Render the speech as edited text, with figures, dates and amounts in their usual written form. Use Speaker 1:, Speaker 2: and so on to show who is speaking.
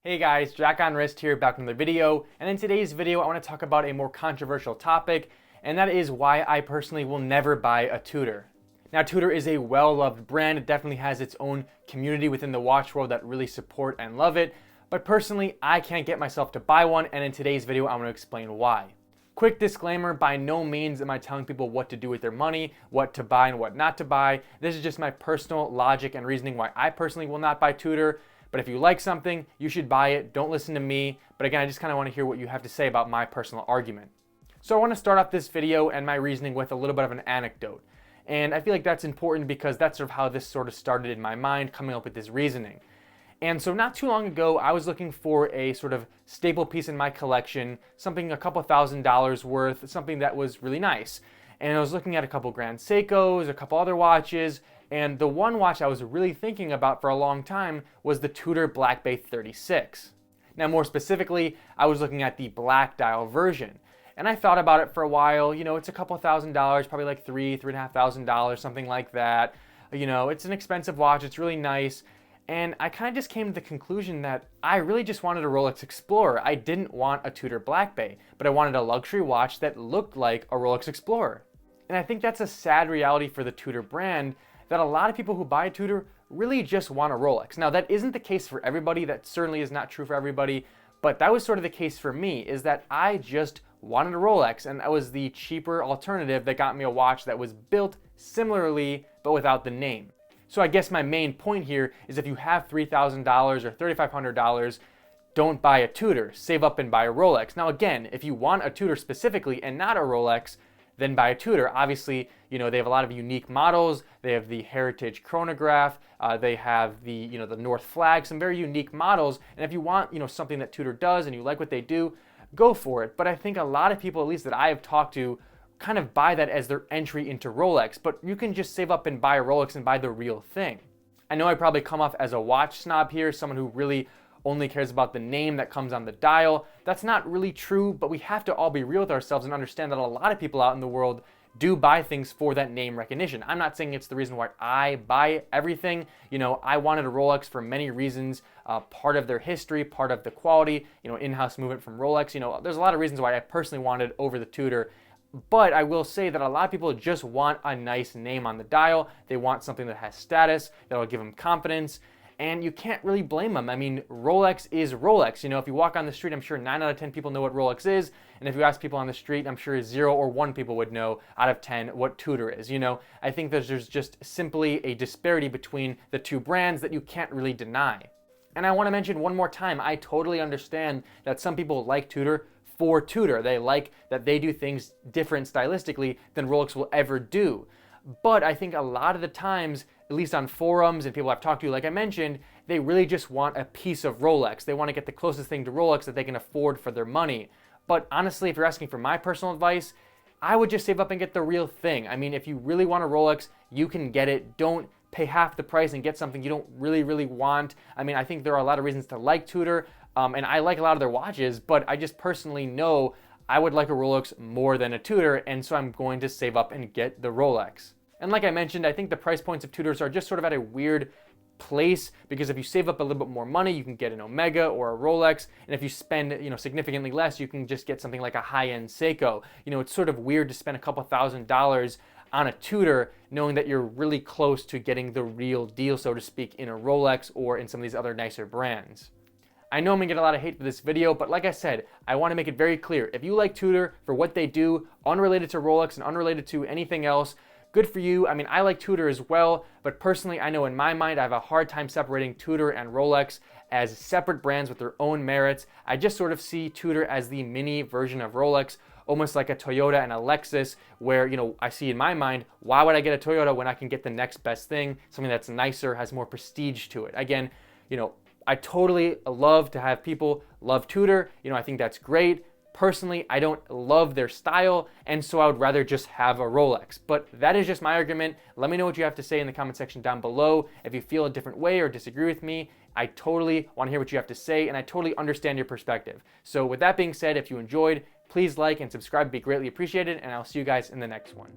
Speaker 1: Hey guys, Jack on Wrist here, back with another video, and in today's video I want to talk about a more controversial topic, and that is why I personally will never buy a Tudor. Now Tudor is a well-loved brand. It definitely has its own community within the watch world that really support and love it, but personally I can't get myself to buy one, and in today's video I'm going to explain why. Quick disclaimer, by no means am I telling people what to do with their money, what to buy and what not to buy. This is just my personal logic and reasoning why I personally will not buy Tudor. But if you like something, you should buy it. Don't listen to me. But again, I just kind of want to hear what you have to say about my personal argument. So I want to start off this video and my reasoning with a little bit of an anecdote. And I feel like that's important because that's sort of how this sort of started in my mind, coming up with this reasoning. And so not too long ago, I was looking for a sort of staple piece in my collection, something a couple $1,000s worth, something that was really nice. And I was looking at a couple Grand Seikos, a couple other watches, and the one watch I was really thinking about for a long time was the Tudor Black Bay 36. Now more specifically, I was looking at the black dial version. And I thought about it for a while. You know, it's a couple $1,000s, probably like $3,500, something like that. You know, it's an expensive watch, it's really nice. And I kind of just came to the conclusion that I really just wanted a Rolex Explorer. I didn't want a Tudor Black Bay, but I wanted a luxury watch that looked like a Rolex Explorer. And I think that's a sad reality for the Tudor brand, that a lot of people who buy a Tudor really just want a Rolex. Now that isn't the case for everybody, that certainly is not true for everybody, but that was sort of the case for me, is that I just wanted a Rolex, and that was the cheaper alternative that got me a watch that was built similarly, but without the name. So I guess my main point here is if you have $3,000 or $3,500, don't buy a Tudor, save up and buy a Rolex. Now again, if you want a Tudor specifically and not a Rolex, then buy a Tudor. Obviously, you know, they have a lot of unique models. They have the Heritage Chronograph. They have the, you know, the North Flag, some very unique models. And if you want, you know, something that Tudor does and you like what they do, go for it. But I think a lot of people, at least that I have talked to, kind of buy that as their entry into Rolex. But you can just save up and buy a Rolex and buy the real thing. I know I probably come off as a watch snob here, someone who really only cares about the name that comes on the dial. That's not really true, but we have to all be real with ourselves and understand that a lot of people out in the world do buy things for that name recognition. I'm not saying it's the reason why I buy everything. You know, I wanted a Rolex for many reasons. Part of their history, part of the quality, you know, in-house movement from Rolex. You know, there's a lot of reasons why I personally wanted over the Tudor. But I will say that a lot of people just want a nice name on the dial. They want something that has status, that will give them confidence. And you can't really blame them. I mean, Rolex is Rolex. You know, if you walk on the street, I'm sure 9 out of 10 people know what Rolex is. And if you ask people on the street, I'm sure 0 or 1 people would know out of 10 what Tudor is. You know, I think there's just simply a disparity between the two brands that you can't really deny. And I want to mention one more time, I totally understand that some people like Tudor for Tudor. They like that they do things different stylistically than Rolex will ever do. But I think a lot of the times, at least on forums and people I've talked to, like I mentioned, they really just want a piece of Rolex. They want to get the closest thing to Rolex that they can afford for their money. But honestly, if you're asking for my personal advice, I would just save up and get the real thing. I mean, if you really want a Rolex, you can get it. Don't pay half the price and get something you don't really want. I mean, I think there are a lot of reasons to like Tudor, and I like a lot of their watches, but I just personally know I would like a Rolex more than a Tudor, and so I'm going to save up and get the Rolex. And like I mentioned, I think the price points of Tudors are just sort of at a weird place, because if you save up a little bit more money, you can get an Omega or a Rolex, and if you spend, you know, significantly less, you can just get something like a high-end Seiko. You know, it's sort of weird to spend a couple $1,000s on a Tudor, knowing that you're really close to getting the real deal, so to speak, in a Rolex or in some of these other nicer brands. I know I'm gonna get a lot of hate for this video, but like I said, I want to make it very clear. If you like Tudor for what they do, unrelated to Rolex and unrelated to anything else, good for you. I mean, I like Tudor as well, but personally, I know in my mind, I have a hard time separating Tudor and Rolex as separate brands with their own merits. I just sort of see Tudor as the mini version of Rolex, almost like a Toyota and a Lexus, where, you know, I see in my mind, why would I get a Toyota when I can get the next best thing, something that's nicer, has more prestige to it? Again, you know, I totally love to have people love Tudor. You know, I think that's great. Personally, I don't love their style, and so I would rather just have a Rolex. But that is just my argument. Let me know what you have to say in the comment section down below. If you feel a different way or disagree with me, I totally want to hear what you have to say, and I totally understand your perspective. So with that being said, if you enjoyed, please like and subscribe, it'd be greatly appreciated, and I'll see you guys in the next one.